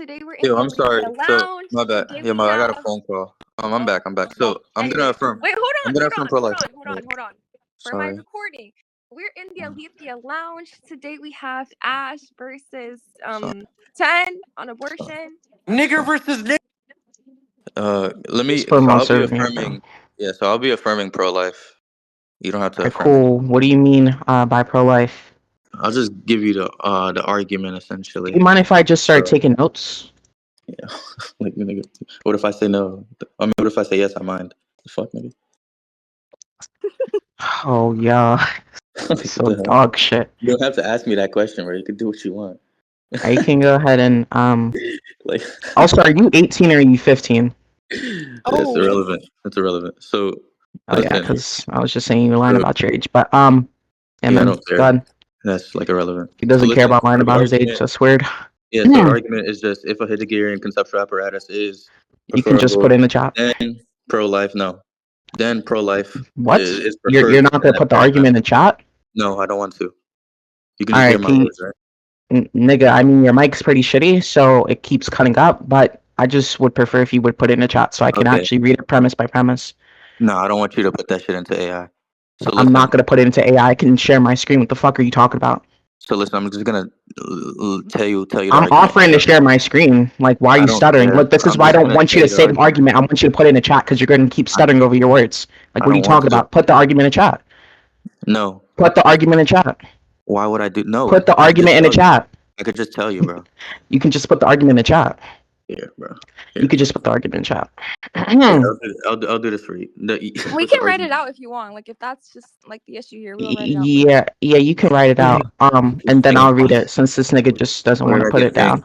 Today we're in Yo, the I'm sorry. Alethia So lounge. my bad. Today Yeah, we I got a have. phone call. I'm Oh, back. I'm back. well, So I'm gonna anyways, affirm. wait, I'm gonna affirm pro life. hold on. For my Sorry. recording, we're in the Alethia lounge. Today we have Ash versus Sorry. 10 on abortion. Nigger versus nigger. Let me. Just put So my I'll be servant here, affirming. Yeah. So I'll be affirming pro life. You don't have to Alright, affirm it. cool. What do you mean by pro-life? I'll just give you the argument Do essentially. you mind if I just start So, taking notes? yeah. Like nigga. What if I say no? I mean, what if I say yes? I mind. The fuck, nigga. Oh yeah, What so the hell? dog shit. You don't have to ask me that question, bro. You can do what you want. You can go ahead and Like. Also, are you 18 or are you 15? That's irrelevant. That's irrelevant. So Oh yeah, listen. because I was just saying you were lying So, about your age, but yeah, I man, don't care. God, That's like irrelevant. he doesn't So care listen, about lying so the about his age. argument, That's weird. yeah. So the argument is just if a Heideggerian conceptual apparatus is You can just put preferable, it in the chat. then pro-life. No, then pro-life What? is You're preferred. not gonna in that put the paradigm. argument in the chat? No, I don't want to. You can All just hear right, my words, right? nigga. I mean, your mic's pretty shitty, so it keeps cutting up. But I just would prefer if you would put it in the chat so I can Okay. actually read it premise by premise. No, I don't want you to put that shit into AI. So I'm listen. not gonna put it into AI. I can share my screen. What the fuck are you talking about? So listen, I'm just gonna tell you. The I'm argument. offering to share my screen. Like, why are I you don't stuttering? care. Look, this is I'm why I just don't gonna want you tell to the say the argument. I want you to put it in the chat because you're going to keep stuttering over your words. Like, I what are you don't want talking to. about? Put the argument in the chat. No. Put the argument in the chat. Why would I do? No. Put the I could argument just in the tell you. chat. I could just tell you, bro. You can just put the argument in the chat. Here, bro. You could just put the argument in the chat. Here, I'll do this for you. We can write it out if you want. Like, if that's just like the issue here, we'll write it out. Yeah, you can write it out. And then I'll read it since this nigga just doesn't want to put it down.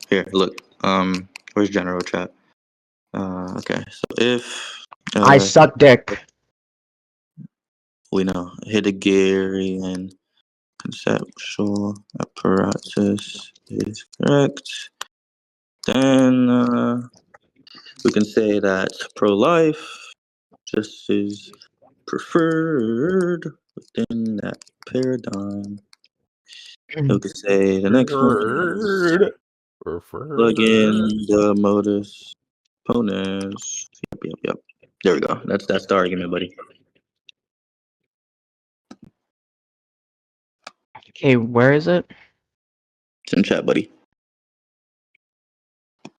Here, look. Where's general chat? Okay. So if I suck dick. we know Heideggerian conceptual apparatus is correct, then we can say that pro-life just is preferred within that paradigm. We could say the next one is plug in the modus ponens. Yep. There we go. That's the argument, buddy. Okay, where is it? It's in chat, buddy.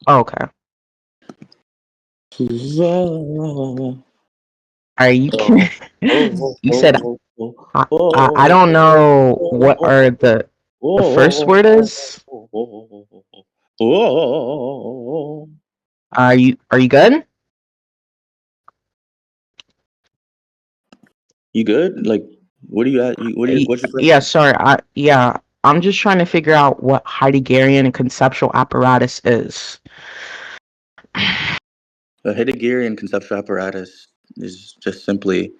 Oh, okay. Are you kidding? You said I don't know what are the first word is. Are you good? You good? Like, what are you at? What's your question? Yeah, sorry. I'm just trying to figure out what Heideggerian conceptual apparatus is. A Heideggerian conceptual apparatus is just simply,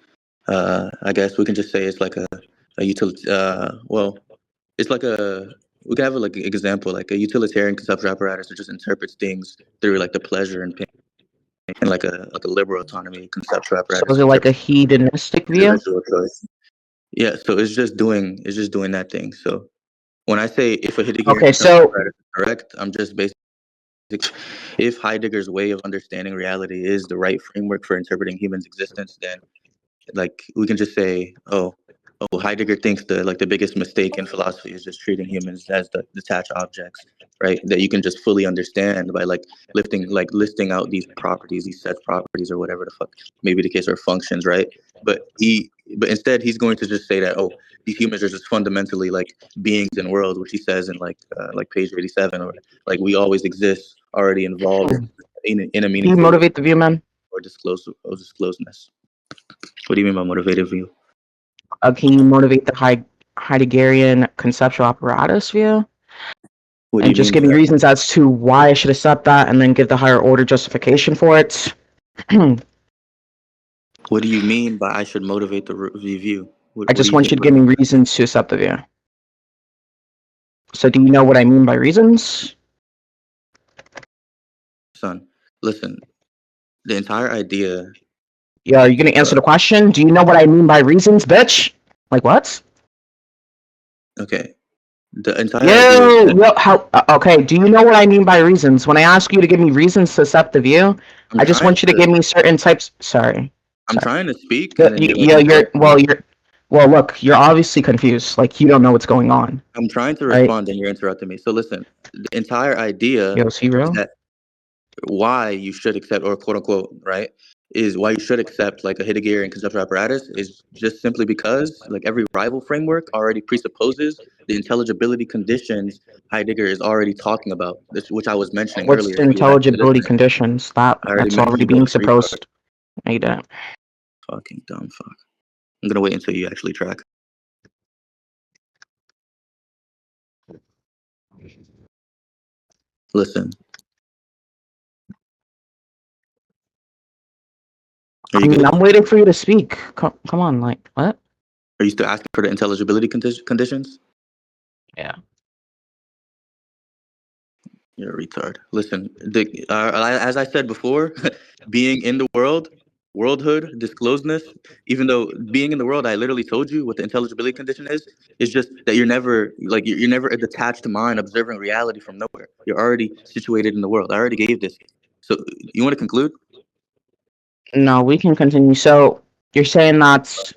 I guess we can just say it's like a utility. Well, it's like we can have like an example, like a utilitarian conceptual apparatus that just interprets things through like the pleasure and pain, and like a liberal autonomy conceptual apparatus. So is it like a hedonistic view? Individual choice. Yeah, so it's just doing that thing. So when I say if a Heideggerian conceptual apparatus is correct, I'm just basically, if Heidegger's way of understanding reality is the right framework for interpreting humans' existence, then like we can just say, oh, Heidegger thinks the biggest mistake in philosophy is just treating humans as the detached objects, right? That you can just fully understand by like listing out these properties, these set properties, or whatever the fuck maybe the case, or functions, right? But instead he's going to just say that, oh, these humans are just fundamentally like beings in worlds, which he says in like page 87, or like we always exist, already involved in a meaningful. Can you motivate the view, man? Or discloseness. What do you mean by motivated view? Can you motivate the Heideggerian conceptual apparatus view? And just give me reasons as to why I should accept that, and then give the higher order justification for it. What do you mean by I should motivate the view? I just want you to give me reasons to accept the view. So do you know what I mean by reasons? Son, listen. The entire idea. Yeah, are you going to answer the question? Do you know what I mean by reasons, bitch? Like what? Okay. The entire idea. Okay, do you know what I mean by reasons? When I ask you to give me reasons to accept the view, I just want you to give me certain types. Sorry. I'm trying to speak, and then look, you're obviously confused. Like, you don't know what's going on. I'm trying to respond, and you're interrupting me. So listen, the entire idea is that why you should accept, or quote unquote, right, is why you should accept like a Heideggerian conceptual apparatus is just simply because like every rival framework already presupposes the intelligibility conditions Heidegger is already talking about, which I was mentioning What's earlier. the intelligibility conditions? That's already being supposed. No, you didn't. Fucking dumb fuck. I'm gonna wait until you actually track. Listen. I'm waiting for you to speak. Come on, like, what? Are you still asking for the intelligibility conditions? Yeah. You're a retard. Listen, as I said before, being in the world, worldhood, disclosedness, even though being in the world, I literally told you what the intelligibility condition is just that you're never, like, you're never a detached mind observing reality from nowhere. You're already situated in the world. I already gave this. So, you want to conclude? No, we can continue. So, you're saying that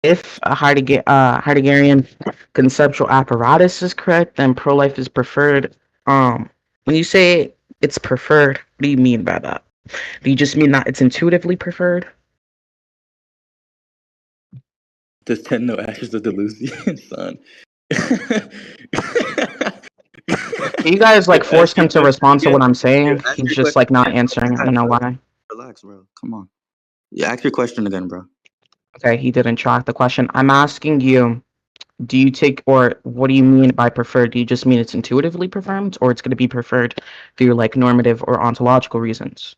if a Heideggerian conceptual apparatus is correct, then pro-life is preferred. When you say it's preferred, what do you mean by that? Do you just mean that it's intuitively preferred? Does 10 know ashes of delusion, son? You guys like forced him to respond to what I'm saying. He's just like not answering. I don't know why. Relax, bro. Come on. Yeah, ask your question again, bro. Okay, he didn't track the question. I'm asking you, do you take, or what do you mean by preferred? Do you just mean it's intuitively preferred, or it's going to be preferred through like normative or ontological reasons?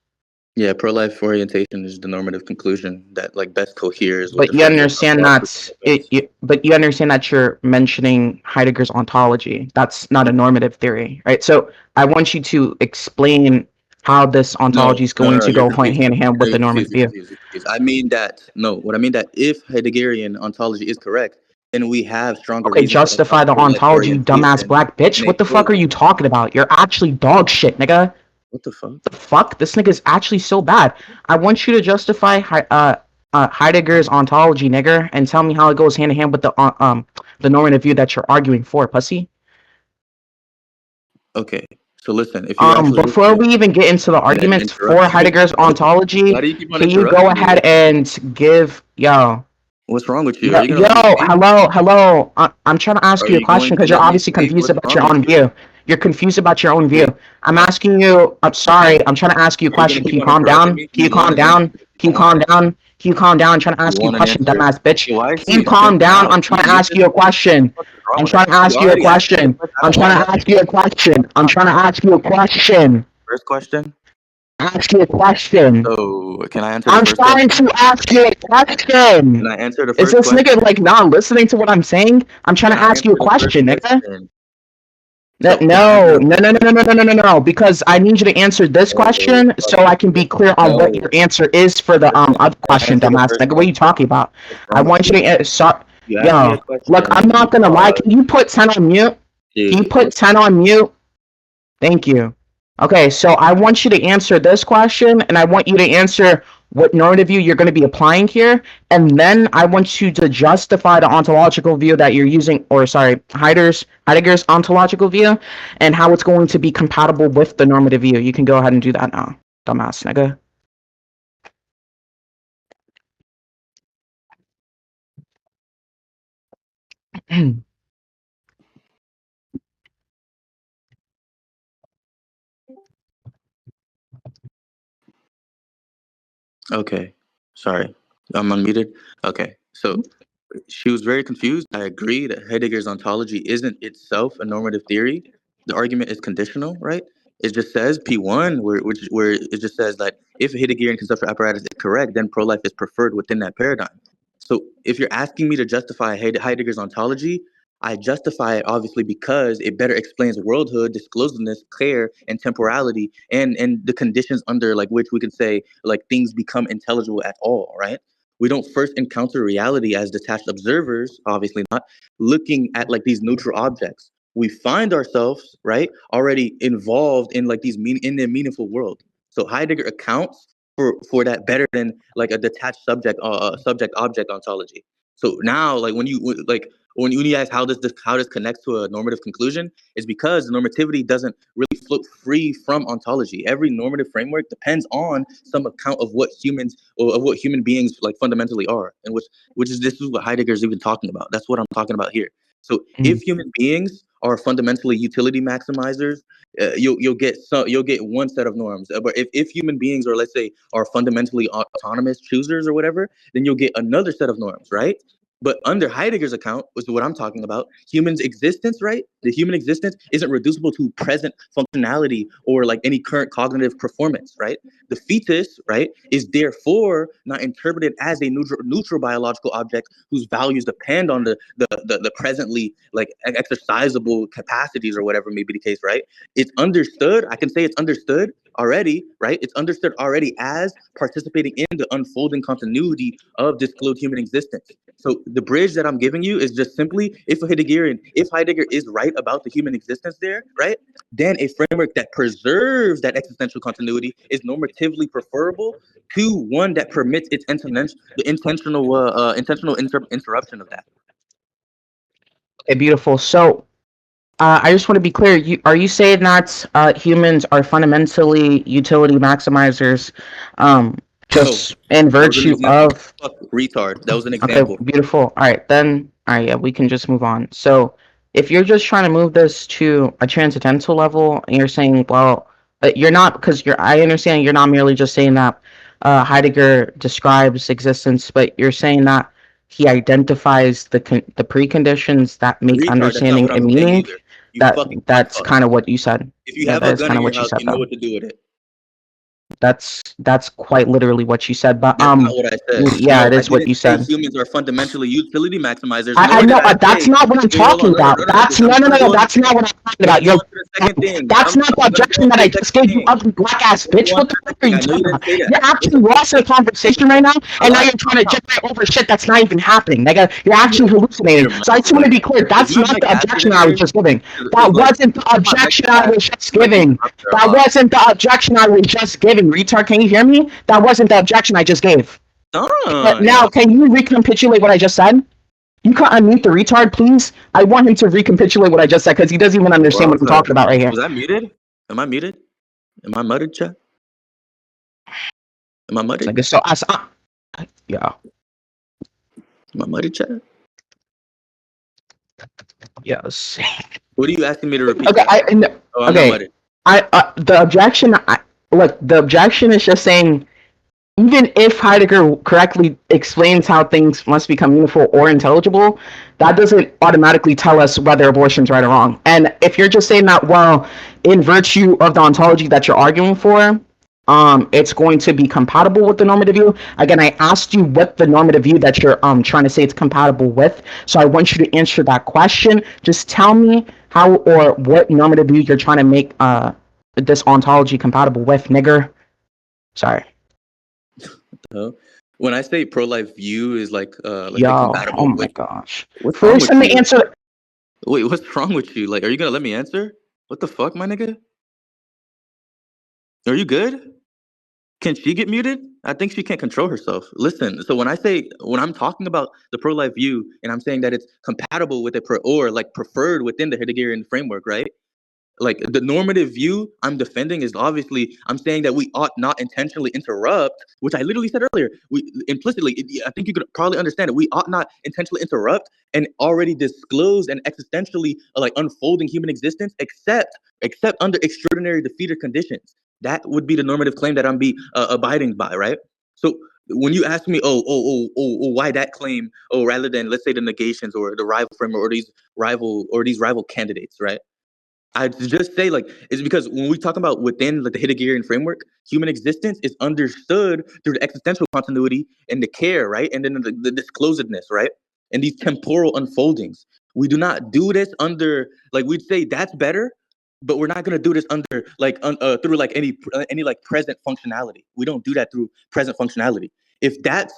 Yeah, pro-life orientation is the normative conclusion that like best coheres with but you understand that you're mentioning Heidegger's ontology. That's not a normative theory, right? So I want you to explain how this ontology is going to go hand in hand with the normative view. I mean that what I mean that if Heideggerian ontology is correct, then we have stronger reasons. Justify the ontology, you dumbass black bitch. What the fuck are you talking about? You're actually dog shit, nigga. What the fuck? The fuck? This nigga is actually so bad. I want you to justify Heidegger's ontology, nigger, and tell me how it goes hand in hand with the normative view that you're arguing for, pussy. Okay, so listen. If before we even get into the arguments for Heidegger's ontology, can you go ahead and give What's wrong with you? Hello. I'm trying to ask you a question because you're obviously confused about your own view. You're confused about your own view. I'm asking you. I'm sorry. I'm trying to ask you a question. Can you calm down? Can you calm down? Can you calm down? Can you calm down? I'm trying to ask you a question, dumbass bitch. Can you calm down? I'm trying to ask you a question. I'm trying to ask you a question. I'm trying to ask you a question. I'm trying to ask you a question. First question. Ask you a question. So can I answer? I'm trying to ask you a question. Can I answer the first question? Is this nigga like not listening to what I'm saying? I'm trying to ask you a question, nigga. No, because I need you to answer this question so I can be clear on what your answer is for the other question, dumbass nigga. What are you talking about? I want you to look, I'm not gonna lie. Can you put 10 on mute? Can you put 10 on mute? Thank you. Okay, so I want you to answer this question, and I want you to answer what normative view you're going to be applying here, and then I want you to justify the ontological view that you're using, or sorry, Heidegger's ontological view, and how it's going to be compatible with the normative view. You can go ahead and do that now, dumbass nigga. Okay, sorry, I'm unmuted. Okay, so she was very confused. I agree that Heidegger's ontology isn't itself a normative theory. The argument is conditional, right? It just says P1, where it just says that if a Heideggerian conceptual apparatus is correct, then pro-life is preferred within that paradigm. So if you're asking me to justify Heidegger's ontology, I justify it obviously because it better explains worldhood, disclosedness, care, and temporality, and the conditions under like which we could say like things become intelligible at all, right? We don't first encounter reality as detached observers, obviously not, looking at like these neutral objects. we find ourselves, right, already involved in like in the meaningful world. So Heidegger accounts for that better than like a detached subject object ontology. So now, like when you ask how this connects to a normative conclusion, is because normativity doesn't really float free from ontology. Every normative framework depends on some account of what human beings like fundamentally are, and this is what Heidegger is even talking about. That's what I'm talking about here. So if human beings are fundamentally utility maximizers, you'll get one set of norms. But if human beings, or let's say, are fundamentally autonomous choosers or whatever, then you'll get another set of norms, right? But under Heidegger's account, which is what I'm talking about, human's existence, right? The human existence isn't reducible to present functionality or like any current cognitive performance, right? The fetus, right, is therefore not interpreted as a neutral biological object whose values depend on the presently like exercisable capacities or whatever may be the case, right? It's understood. I can say it's understood already, right? It's understood already as participating in the unfolding continuity of disclosed human existence. So the bridge that I'm giving you is just simply, if Heidegger is right about the human existence there, right, then a framework that preserves that existential continuity is normatively preferable to one that permits its intentional interruption of that. Okay, beautiful. So I just want to be clear. Are you saying that humans are fundamentally utility maximizers, just in virtue of? Fuck, retard. That was an example. Okay, beautiful. All right, then. All right, yeah, we can just move on. So, if you're just trying to move this to a transcendental level, and you're saying, well, you're not, because I understand you're not merely just saying that Heidegger describes existence, but you're saying that he identifies the preconditions that make retard, understanding a meaning. That's kind of what you said. If you have a gun in your house, you know what to do with it. That's quite literally what you said, but that's not what I said. yeah, no, it is what you said. Humans are fundamentally utility maximizers. I know that's not what I'm talking about. That's no. That's not what I'm talking about. That's not the objection that I just gave you, ugly black ass bitch. What the fuck are you talking about? You're actually lost in the conversation right now, and now you're trying to generate over shit that's not even happening. Nigga, you're actually hallucinating. So I just want to be clear. That's not the objection I was just giving. That wasn't the objection I was just giving. That wasn't the objection I was just giving. Retard, can you hear me? That wasn't the objection I just gave. But now, can you recapitulate what I just said? You can unmute the retard, please. I want him to recapitulate what I just said because he doesn't even understand what I'm talking about right here. Was I muted? Am I muted? Am I muted, chat? Am I muted? Like, so, yeah. Am I muted, chat? Yes. What are you asking me to repeat? Okay, the objection. Look, the objection is just saying, even if Heidegger correctly explains how things must become meaningful or intelligible, that doesn't automatically tell us whether abortion's right or wrong. And if you're just saying that, well, in virtue of the ontology that you're arguing for, it's going to be compatible with the normative view. Again, I asked you what the normative view that you're trying to say it's compatible with. So I want you to answer that question. Just tell me how or what normative view you're trying to make this ontology compatible with, nigger. Sorry. When I say pro-life view is like compatible. Oh my gosh. First, let me answer. Wait, what's wrong with you? Like, are you gonna let me answer? What the fuck, my nigga? Are you good? Can she get muted? I think she can't control herself. Listen, so when I'm talking about the pro-life view and I'm saying that it's compatible with it or like preferred within the Heideggerian framework, right? Like the normative view I'm defending is obviously, I'm saying that we ought not intentionally interrupt, which I literally said earlier. We implicitly, I think you could probably understand it. We ought not intentionally interrupt an already disclosed and existentially like unfolding human existence, except under extraordinary defeated conditions. That would be the normative claim that I'm abiding by, right? So when you ask me, why that claim? Rather than, let's say, the negations or the rival framework or these rival candidates, right? I just say, like, it's because when we talk about within like the Heideggerian framework, human existence is understood through the existential continuity and the care, right? And then the disclosedness, right? And these temporal unfoldings. We do not do this under, like, we'd say that's better, but we're not going to do this under like through like any like present functionality. We don't do that through present functionality. If that's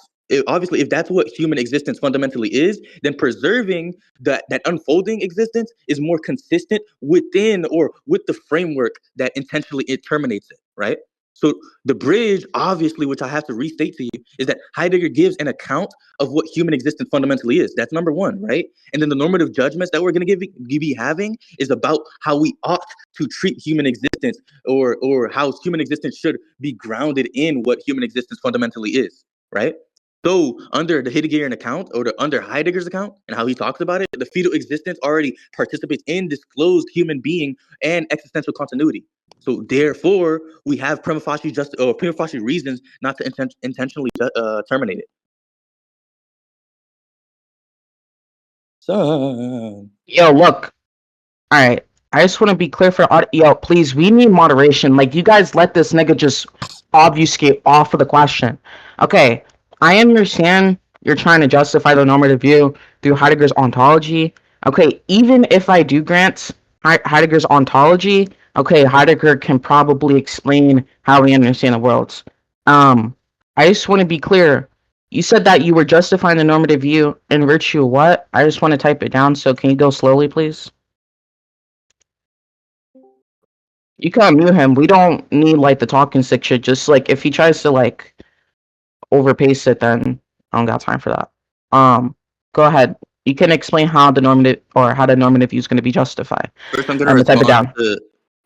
obviously, if that's what human existence fundamentally is, then preserving that unfolding existence is more consistent within or with the framework that intentionally it terminates it, right? So the bridge, obviously, which I have to restate to you, is that Heidegger gives an account of what human existence fundamentally is. That's number one, right? And then the normative judgments that we're going to be having is about how we ought to treat human existence, or how human existence should be grounded in what human existence fundamentally is, right? So under the Heideggerian account, or under Heidegger's account and how he talks about it, the fetal existence already participates in disclosed human being and existential continuity. So therefore, we have prima facie reasons not to intentionally terminate it. So, Yo, look. All right. I just want to be clear for yo, please. We need moderation. Like, you guys let this nigga just obfuscate off of the question. Okay, I understand you're trying to justify the normative view through Heidegger's ontology. Okay, even if I do grant Heidegger's ontology, okay, Heidegger can probably explain how we understand the worlds. I just want to be clear. You said that you were justifying the normative view in virtue of what? I just want to type it down, so can you go slowly, please? You can't mute him. We don't need, like, the talking stick shit. Just, like, if he tries to, like, overpace it, then I don't got time for that. Go ahead. You can explain how the normative view is going to be justified. First, I'm going to type it down. To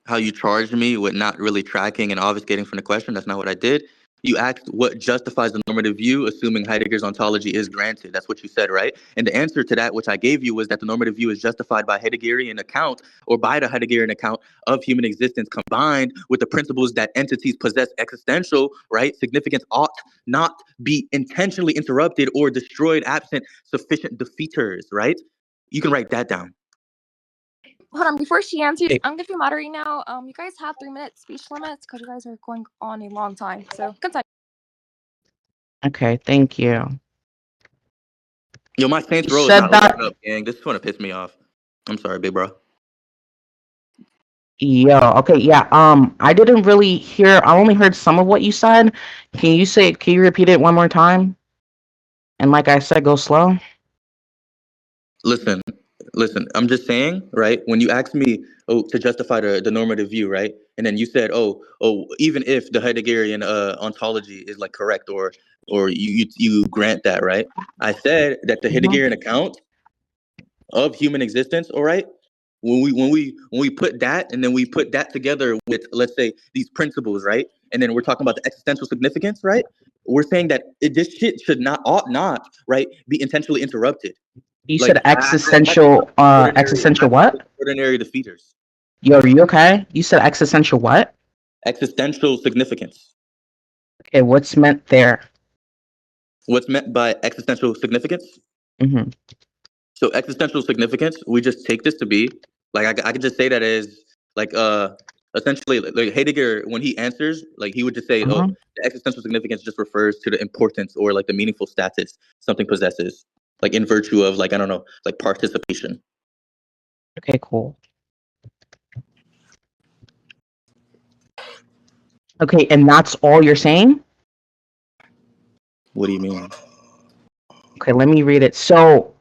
how you charged me with not really tracking and obfuscating from the question. That's not what I did. You asked what justifies the normative view, assuming Heidegger's ontology is granted. That's what you said, right? And the answer to that, which I gave you, was that the normative view is justified by Heideggerian account, or by the Heideggerian account of human existence, combined with the principles that entities possess existential, right, significance ought not be intentionally interrupted or destroyed absent sufficient defeaters, right? You can write that down. Hold on, before she answers, I'm gonna be moderating now. You guys have 3-minute speech limits because you guys are going on a long time. So continue. Okay, thank you. Yo, my Saints Row is not opening up, gang. This is gonna piss me off. I'm sorry, big bro. Yo, okay, yeah. I didn't really hear. I only heard some of what you said. Can you repeat it one more time? And like I said, go slow. Listen. I'm just saying, right? When you asked me, to justify the normative view, right? And then you said, even if the Heideggerian ontology is like correct, or you grant that, right? I said that the Heideggerian account of human existence, all right? When we put that, and then we put that together with, let's say, these principles, right? And then we're talking about the existential significance, right? We're saying that this shit ought not, right, be intentionally interrupted. You said existential, existential what? Ordinary defeaters. Yo, are you okay? You said existential what? Existential significance. Okay, what's meant there? What's meant by existential significance? Mm-hmm. So existential significance, we just take this to be, like, I could just say that as, like, essentially, like Heidegger, when he answers, like, he would just say, the existential significance just refers to the importance, or like the meaningful status something possesses, like in virtue of, like, I don't know, like participation. Okay, cool. Okay, and that's all you're saying? What do you mean? Okay, let me read it. So,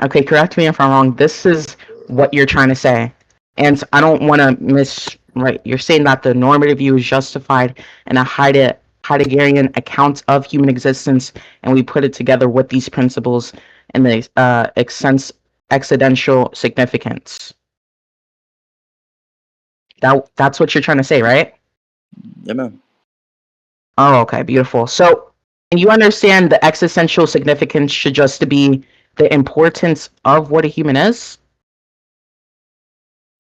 okay, correct me if I'm wrong. This is what you're trying to say. And I don't want to right. You're saying that the normative view is justified in a Heideggerian account of human existence, and we put it together with these principles and the existential significance. That's what you're trying to say, right? Yeah, man. Oh, okay, beautiful. So, and you understand the existential significance should just be the importance of what a human is?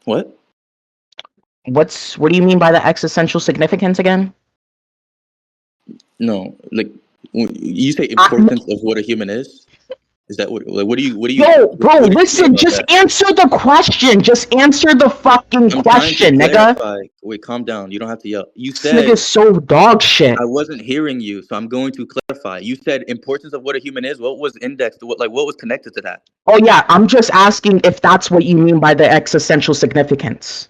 What? What do you mean by the existential significance again? No, like, you say importance of what a human is? Is that what do you Yo, bro, listen, just answer the question. Just answer the fucking question, nigga. Wait, calm down. You don't have to yell. You said this nigga's so dog shit. I wasn't hearing you, so I'm going to clarify. You said importance of what a human is. What was indexed? What was connected to that? Oh yeah, I'm just asking if that's what you mean by the existential significance.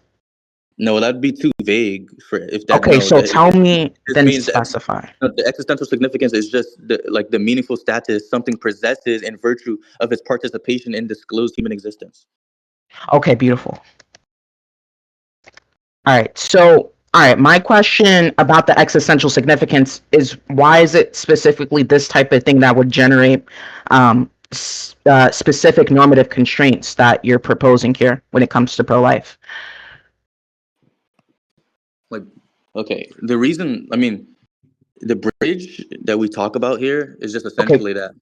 No, that'd be too vague for if that. Okay, No, so tell me, this then means specify. the existential significance is just the meaningful status something possesses in virtue of its participation in disclosed human existence. Okay, beautiful. All right, so my question about the existential significance is, why is it specifically this type of thing that would generate specific normative constraints that you're proposing here when it comes to pro-life? Like, okay, the reason, I mean, the bridge that we talk about here is just essentially that.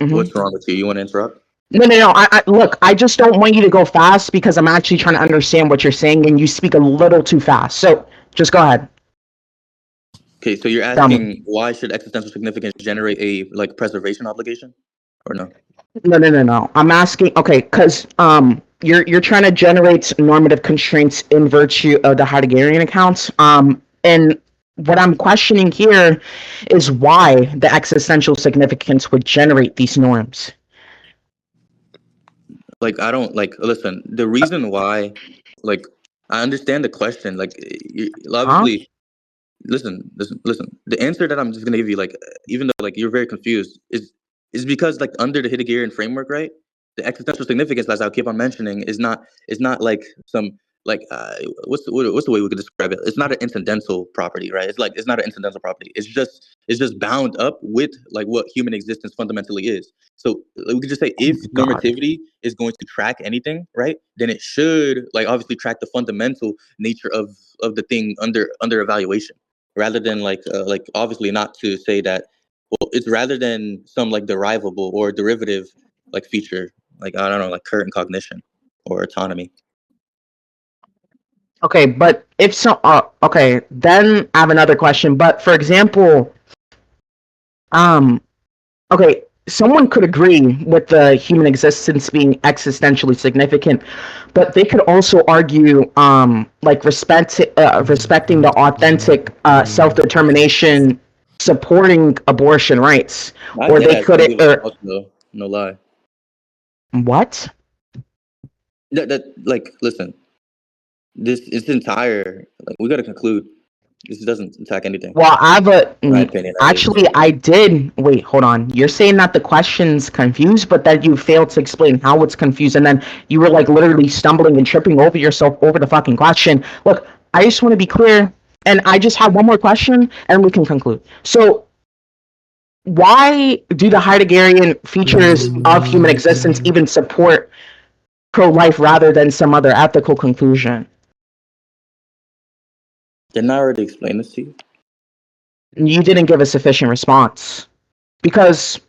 Mm-hmm. What's wrong with you? You want to interrupt? No. Look, I just don't want you to go fast because I'm actually trying to understand what you're saying, and you speak a little too fast. So just go ahead. Okay, so you're asking why should existential significance generate a preservation obligation, or no? No. I'm asking, okay, because you're trying to generate normative constraints in virtue of the Heideggerian accounts. And what I'm questioning here is why the existential significance would generate these norms. I don't listen. The reason why, I understand the question. Obviously, listen. The answer that I'm just gonna give you, even though you're very confused, is because under the Heideggerian framework, right? The existential significance, as I'll keep on mentioning, is not some what's the way we could describe it? It's not an incidental property, right? It's not an incidental property. It's just bound up with what human existence fundamentally is. So we could just say if normativity is going to track anything, right, then it should obviously track the fundamental nature of the thing under evaluation, rather than obviously not to say that. Well, it's rather than some derivable or derivative feature, I don't know, current cognition or autonomy. Okay, but if so, okay, then I have another question. But for example, okay, someone could agree with the human existence being existentially significant, but they could also argue, respecting the authentic self-determination, supporting abortion rights, or they could, no lie. What? Listen, this entire we got to conclude. This doesn't attack anything. Well, I have my opinion. Actually, I did. Wait, hold on. You're saying that the question's confused, but that you failed to explain how it's confused, and then you were literally stumbling and tripping over yourself over the fucking question. Look, I just want to be clear, and I just have one more question, and we can conclude. So, why do the Heideggerian features of human existence even support pro-life rather than some other ethical conclusion? Didn't I already explain this to you? You didn't give a sufficient response. Because,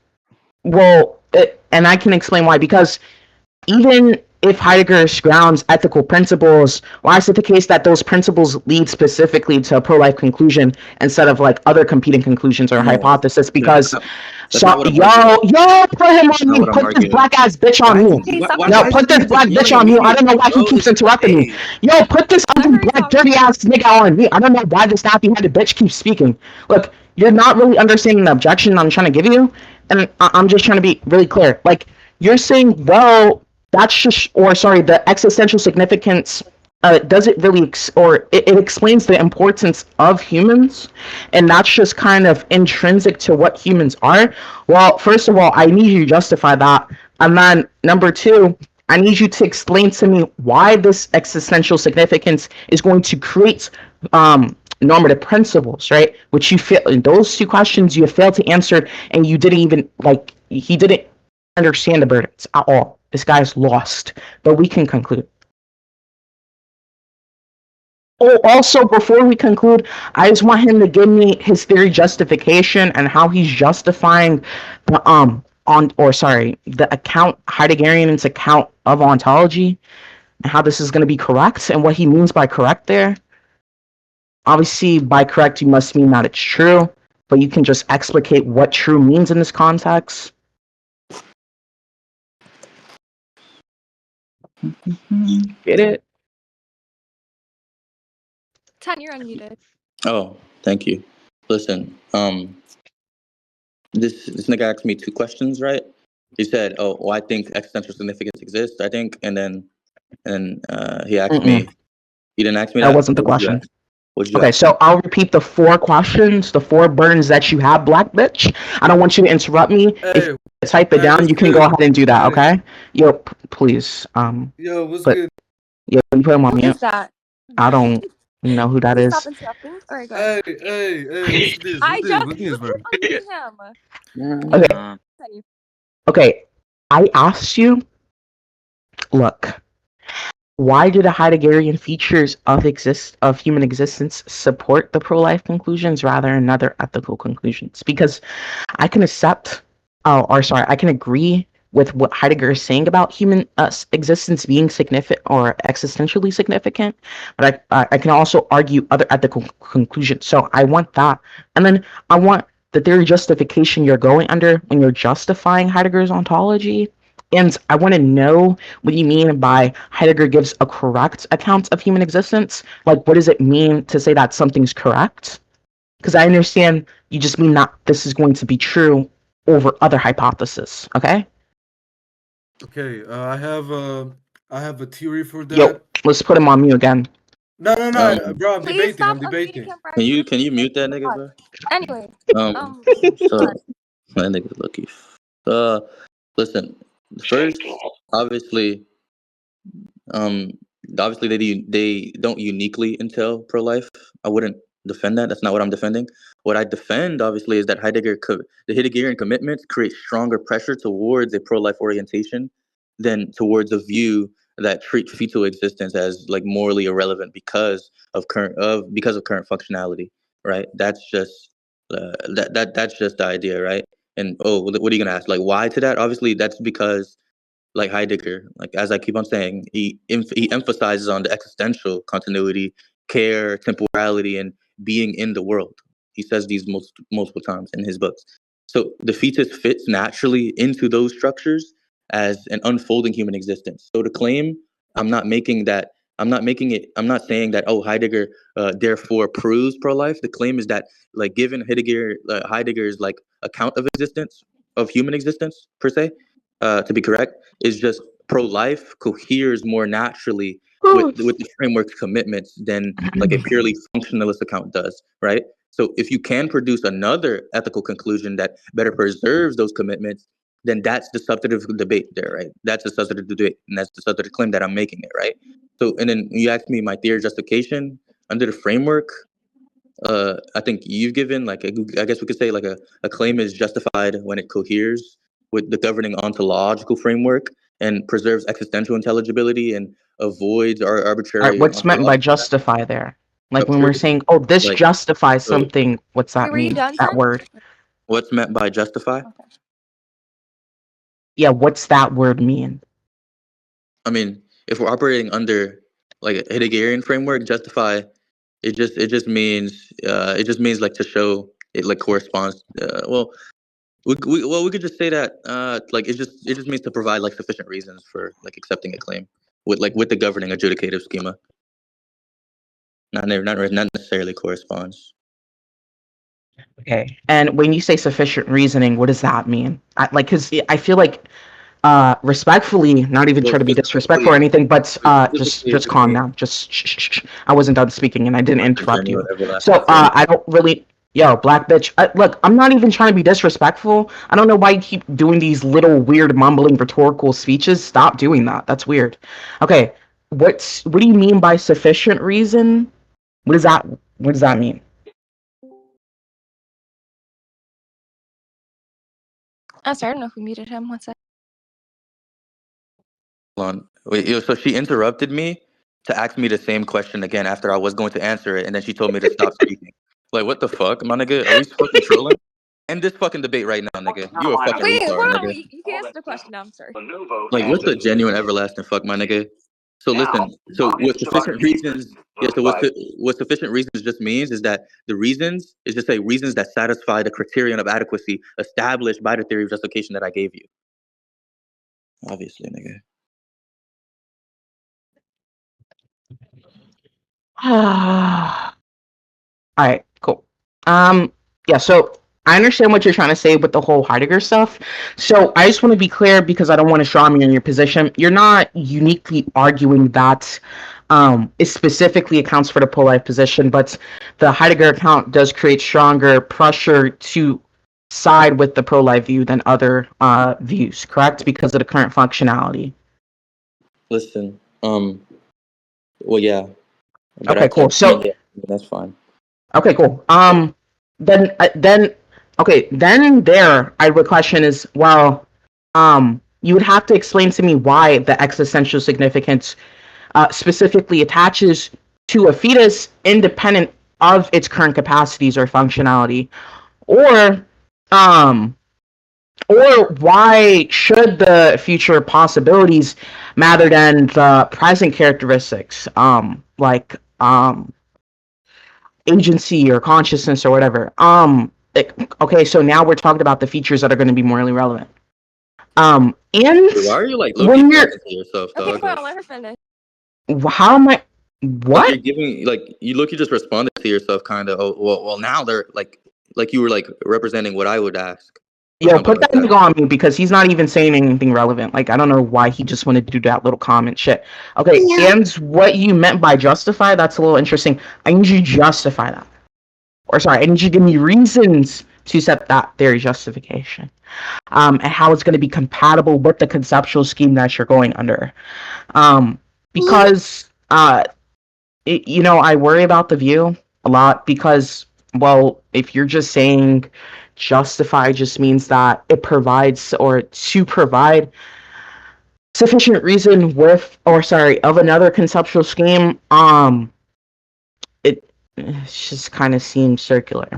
and I can explain why. Because even if Heidegger grounds ethical principles, why is it the case that those principles lead specifically to a pro-life conclusion instead of other competing conclusions or hypothesis? Because yo, put him on mute. Put this black ass bitch on mute. Yo, put this black bitch on mute. I don't know why he keeps interrupting me. Yo, put this ugly black dirty ass nigga on mute. I don't know why this nappy headed bitch keeps speaking. Look, you're not really understanding the objection I'm trying to give you, and I'm just trying to be really clear. You're saying, well, that's just, the existential significance does it really, it explains the importance of humans, and that's just kind of intrinsic to what humans are. Well, first of all, I need you to justify that, and then number two, I need you to explain to me why this existential significance is going to create normative principles, right? Which you feel in those two questions you have failed to answer, and you didn't even he didn't understand the burdens at all. This guy's lost, but we can conclude. Oh, also, before we conclude, I just want him to give me his theory justification and how he's justifying the Heideggerian's account of ontology, and how this is going to be correct, and what he means by correct there. Obviously, by correct, you must mean that it's true, but you can just explicate what true means in this context. Get it? 10, you're unmuted. Oh, thank you. Listen, this nigga asked me two questions, right? He said, "Oh, well, I think existential significance exists. I think," and then he asked me, You didn't ask me that. that? Wasn't the question. What'd you Okay, ask so me? I'll repeat the 4 questions, the 4 burdens that you have, black bitch. I don't want you to interrupt me. If you type it down, you can go ahead and do that, okay? Yo, please. Yo, what's good? Yeah, you put him on Who mute. is that? I don't know who that Please is. stop interrupting. All right, go ahead. Hey, what's this? I just What's this, bro? unmuted him. Okay. Okay, I asked you, look, why do the Heideggerian features of human existence support the pro-life conclusions rather than other ethical conclusions? Because I can I can agree with what Heidegger is saying about human existence being significant or existentially significant, but I can also argue other ethical conclusions. So I want that, and then I want the theory justification you're going under when you're justifying Heidegger's ontology. And I want to know what you mean by Heidegger gives a correct account of human existence. Like, what does it mean to say that something's correct? Because I understand you just mean that this is going to be true over other hypotheses. Okay? Okay, I have a theory for that. Yo, let's put him on mute again. No, bro, I'm Please debating. stop Can you mute that nigga, bro? Anyway, So that nigga's lucky. Listen. First, obviously, they don't uniquely entail pro-life. I wouldn't defend that. That's not what I'm defending. What I defend, obviously, is that the Heideggerian commitments create stronger pressure towards a pro-life orientation than towards a view that treats fetal existence as like morally irrelevant because of current functionality. Right? That's just that's just the idea, right? And what are you gonna ask? Like, why to that? Obviously, that's because like Heidegger, like as I keep on saying, he emphasizes on the existential continuity, care, temporality, and being in the world. He says these multiple times in his books. So the fetus fits naturally into those structures as an unfolding human existence. So to claim, I'm not making it. I'm not saying that Heidegger therefore proves pro-life. The claim is that like given Heidegger's like account of existence, of human existence per se, to be correct, is just pro-life coheres more naturally with the framework's commitments than like a purely functionalist account does, right? So if you can produce another ethical conclusion that better preserves those commitments, then that's the substantive debate there, right? That's the substantive debate, and that's the substantive claim that I'm making it, right? So, and then you asked me my theory of justification under the framework. I think you've given like I guess we could say like a claim is justified when it coheres with the governing ontological framework and preserves existential intelligibility and avoids arbitrary. All right, what's meant by justify there? Like when we're saying, this like, justifies something, what's that mean? That word. What's meant by justify? Okay. Yeah, what's that word mean? I mean, if we're operating under like a Heideggerian framework, justify it just means like to show it like corresponds. We could just say that like it just means to provide like sufficient reasons for like accepting a claim with the governing adjudicative schema. Not necessarily corresponds. Okay, and when you say sufficient reasoning, what does that mean? Because I feel like, respectfully, not even trying to be disrespectful or anything, but just calm down. Just shh. I wasn't done speaking, and I didn't interrupt you. So I don't really. Yo, black bitch. Look, I'm not even trying to be disrespectful. I don't know why you keep doing these little weird mumbling rhetorical speeches. Stop doing that. That's weird. Okay, what do you mean by sufficient reason? What does that mean? I'm sorry, I don't know who muted him. What's that? Hold on. Wait, so she interrupted me to ask me the same question again after I was going to answer it, and then she told me to stop speaking. Like, what the fuck, my nigga? Are we fucking trolling? End this fucking debate right now, nigga. You a fucking retard, nigga. Wait, you can answer the question now. I'm sorry. Like, what's the genuine everlasting fuck, my nigga? So listen. So with sufficient reasons, so what sufficient reasons just means is that the reasons is just reasons that satisfy the criterion of adequacy established by the theory of justification that I gave you. Obviously, nigga. All right, cool. Yeah, so I understand what you're trying to say with the whole Heidegger stuff. So I just want to be clear because I don't want to straw me in your position. You're not uniquely arguing that it specifically accounts for the pro-life position, but the Heidegger account does create stronger pressure to side with the pro-life view than other views, correct? Because of the current functionality. Listen, well, yeah, but okay, cool. So yeah, that's fine. Okay, cool. Then okay, then and there, I would question is, well, you would have to explain to me why the existential significance specifically attaches to a fetus independent of its current capacities or functionality, or um, or why should the future possibilities matter than the present characteristics, like agency or consciousness or whatever. Okay, so now we're talking about the features that are going to be morally relevant. And Why are you like when low-key you're talking to yourself, Okay, dog? come on, Like, let her finish. how am I? like you're What? giving, like you look, you just responded to yourself, kind of. Oh, well, now they're like you were like representing what I would ask. Yo, How about put like that that? nigga on me because he's not even saying anything relevant. Like I don't know why he just wanted to do that little comment shit. Okay, and what you meant by justify, that's a little interesting. I need you to justify that. Or sorry, I need you to give me reasons to set that theory justification. And how it's going to be compatible with the conceptual scheme that you're going under. Because I worry about the view a lot because, well, if you're just saying justify just means that it provides or to provide sufficient reason with or sorry of another conceptual scheme, it just kind of seems circular.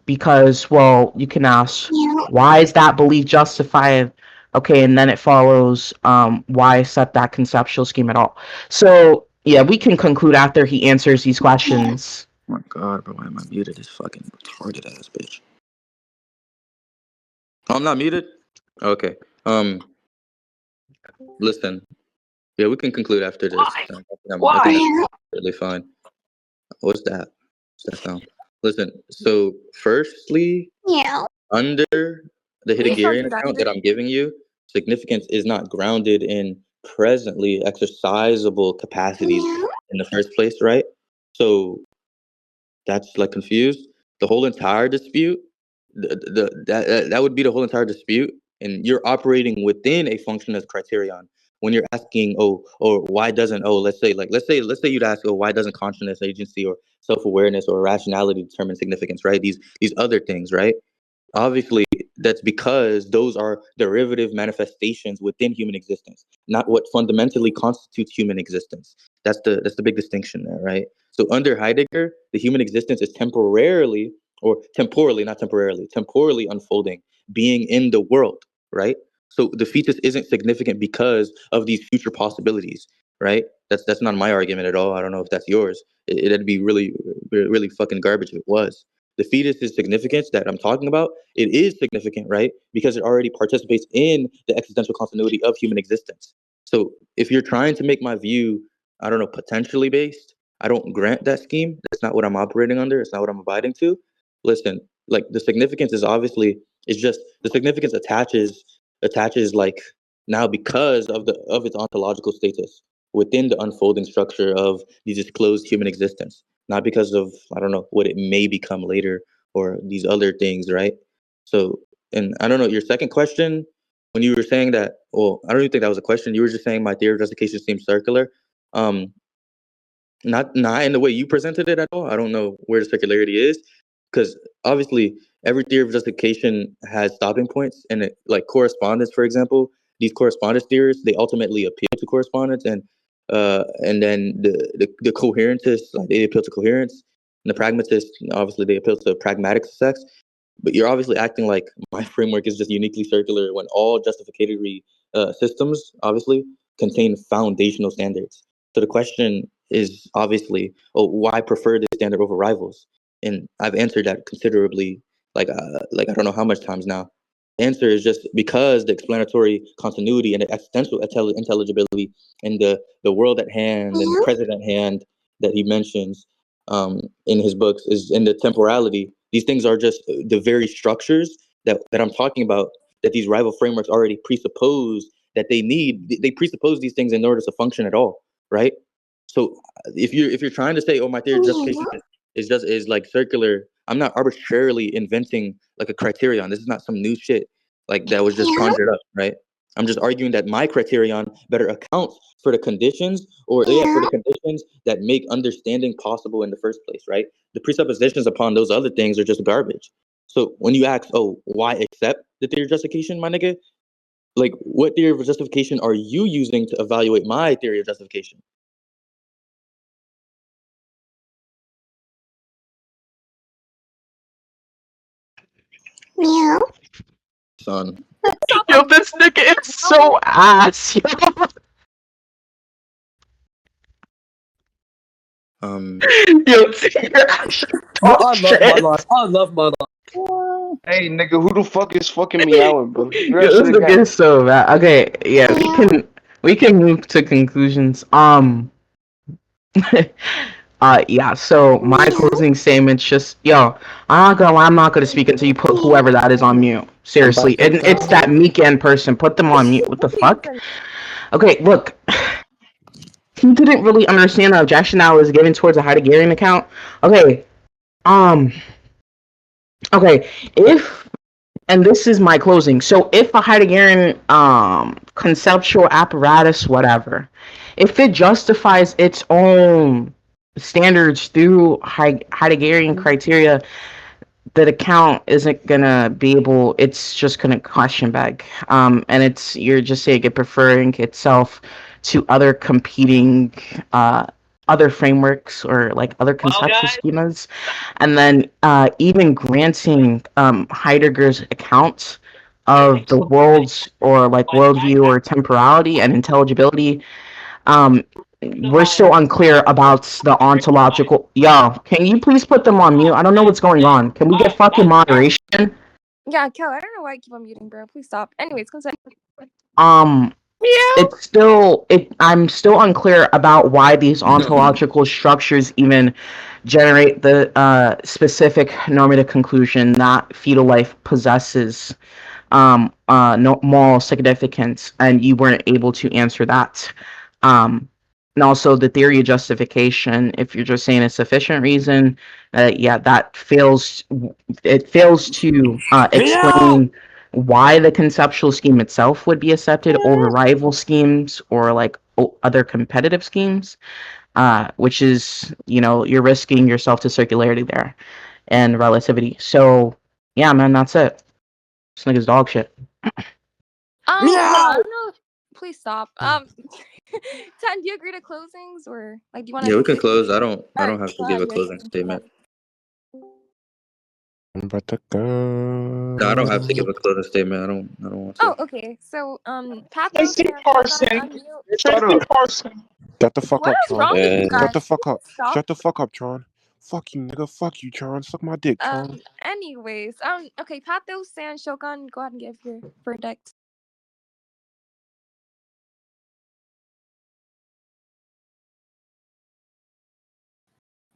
Because, well, you can ask, why is that belief justified? Okay, and then it follows, why set that conceptual scheme at all? So, yeah, we can conclude after he answers these questions. Oh my god, bro, why am I muted? This fucking retarded ass bitch. Oh, I'm not muted? Okay. Listen. Yeah, we can conclude after this. I think that's really fine. What's that? What's that sound? Listen, so firstly, under the Please don't Heideggerian do that. account that I'm giving you, significance is not grounded in presently exercisable capacities in the first place, right? So that's like confused. The whole entire dispute, that would be the whole entire dispute, and you're operating within a functionalist criterion. When you're asking, or why doesn't, let's say you'd ask, why doesn't consciousness, agency, or self-awareness, or rationality determine significance, right? These other things, right? Obviously, that's because those are derivative manifestations within human existence, not what fundamentally constitutes human existence. That's the big distinction there, right? So under Heidegger, the human existence is temporarily, not temporarily, temporally unfolding, being in the world, right? So the fetus isn't significant because of these future possibilities, right? That's not my argument at all. I don't know if that's yours. It'd be really, really fucking garbage if it was. The fetus's significance that I'm talking about, it is significant, right? Because it already participates in the existential continuity of human existence. So if you're trying to make my view, I don't know, potentially based, I don't grant that scheme. That's not what I'm operating under. It's not what I'm abiding to. Listen, like the significance is obviously, it's just the significance attaches like now because of its ontological status within the unfolding structure of the disclosed human existence, not because of, I don't know, what it may become later or these other things, right? So, and I don't know, your second question, when you were saying that, well, I don't even think that was a question. You were just saying my theory of justification seems circular. Um, not in the way you presented it at all. I don't know where the circularity is, because obviously every theory of justification has stopping points, and like correspondence, for example, these correspondence theories, they ultimately appeal to correspondence, and then the coherentists, like, they appeal to coherence, and the pragmatists, obviously, they appeal to pragmatic success. But you're obviously acting like my framework is just uniquely circular when all justificatory systems obviously contain foundational standards. So the question is obviously, why prefer this standard over rivals? And I've answered that considerably, like I don't know how much times now. The answer is just because the explanatory continuity and the existential intelligibility and the world at hand and the present at hand that he mentions in his books is in the temporality. These things are just the very structures that I'm talking about, that these rival frameworks already presuppose that they need. They presuppose these things in order to function at all, right? So if you're trying to say, oh, my theory of justification is like circular, I'm not arbitrarily inventing like a criterion. This is not some new shit like that was just conjured up, right? I'm just arguing that my criterion better accounts for the conditions for the conditions that make understanding possible in the first place, right? The presuppositions upon those other things are just garbage. So when you ask, oh, why accept the theory of justification, my nigga? Like, what theory of justification are you using to evaluate my theory of justification? Meow. Son. Yo, this nigga is so ass. Yo. Yo, you're actually I love my life. Hey, nigga, who the fuck is fucking meowing, bro? Yo, this nigga is so bad. Okay, yeah, we can move to conclusions. Yeah, so my closing statement's just, yo, I'm not gonna lie, I'm not gonna speak until you put whoever that is on mute. Seriously, it's that weekend person. Put them on mute. What the fuck? Okay, look, he didn't really understand the objection that was given towards a Heideggerian account. Okay, okay, and this is my closing. So if a Heideggerian conceptual apparatus, whatever, if it justifies its own standards through Heideggerian criteria, that account isn't gonna be able. It's just gonna question beg. And you're just saying it preferring itself to other competing other frameworks or like other conceptual schemas, and then even granting Heidegger's accounts of the world's or like worldview or temporality and intelligibility. We're still unclear about the ontological. Yo, can you please put them on mute? I don't know what's going on. Can we get fucking moderation? Yeah, Kel, I don't know why I keep on muting, bro. Please stop. Anyways, continue. I'm still unclear about why these ontological structures even generate the specific normative conclusion that fetal life possesses no moral significance, and you weren't able to answer that. And also the theory of justification, if you're just saying a sufficient reason, that fails. It fails to explain why the conceptual scheme itself would be accepted over rival schemes or like other competitive schemes, which is, you're risking yourself to circularity there and relativity. So yeah, man, that's it. This nigga's dog shit. I don't know. Please stop. 10, do you agree to closings or like do you want to? Yeah, we can close. I don't have to go give a ahead, closing statement. I'm about to go. No, I don't have to give a closing statement. I don't want to. Oh, okay. So, Pathos, Shut the fuck what up, is Tron. wrong with you guys? Shut the fuck up. Stop. Shut the fuck up, Tron. Fuck you, nigga. Fuck you, Tron. Suck my dick, Tron. Anyways, okay, Pathos and Shogun, go ahead and give your verdict.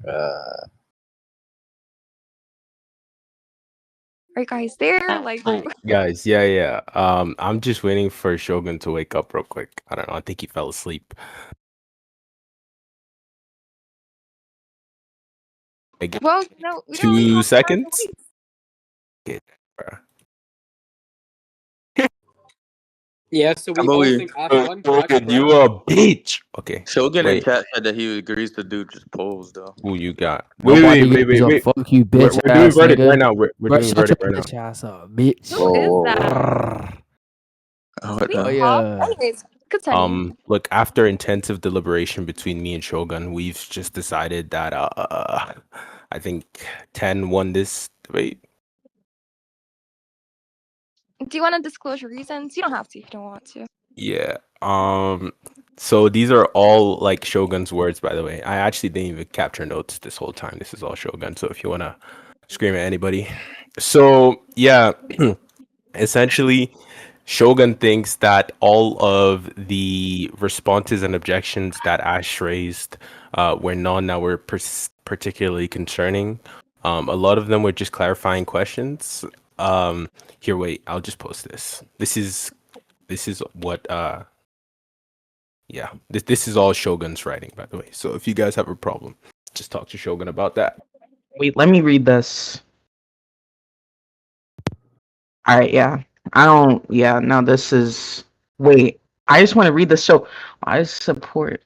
Are you guys there? Like, Guys, yeah. I'm just waiting for Shogun to wake up real quick. I don't know. I think he fell asleep. well, no, we don't 2 really have seconds. Okay, bro. Yeah, so we all think one correct. You a bitch. Okay. Shogun in Wait. chat said that he agrees to do just polls though. Who you got? Wait. Wait. Fuck you, bitch. We're doing verdict right now. We're doing verdict right now. Bitch ass up, bitch. Who is that? Anyways, continue. Look, after intensive deliberation between me and Shogun, we've just decided that I think 10 won this debate. Do you want to disclose your reasons? You don't have to if you don't want to. Yeah. So these are all like Shogun's words, by the way. I actually didn't even capture notes this whole time. This is all Shogun. So if you wanna scream at anybody. So yeah, essentially, Shogun thinks that all of the responses and objections that Ash raised were none that were particularly concerning. A lot of them were just clarifying questions. Here, wait, I'll just post this. This is what Yeah, this is all Shogun's writing, by the way. So if you guys have a problem, just talk to Shogun about that. Wait, let me read this. All right, yeah. I don't. Yeah, no. This is. Wait, I just want to read this. So I support.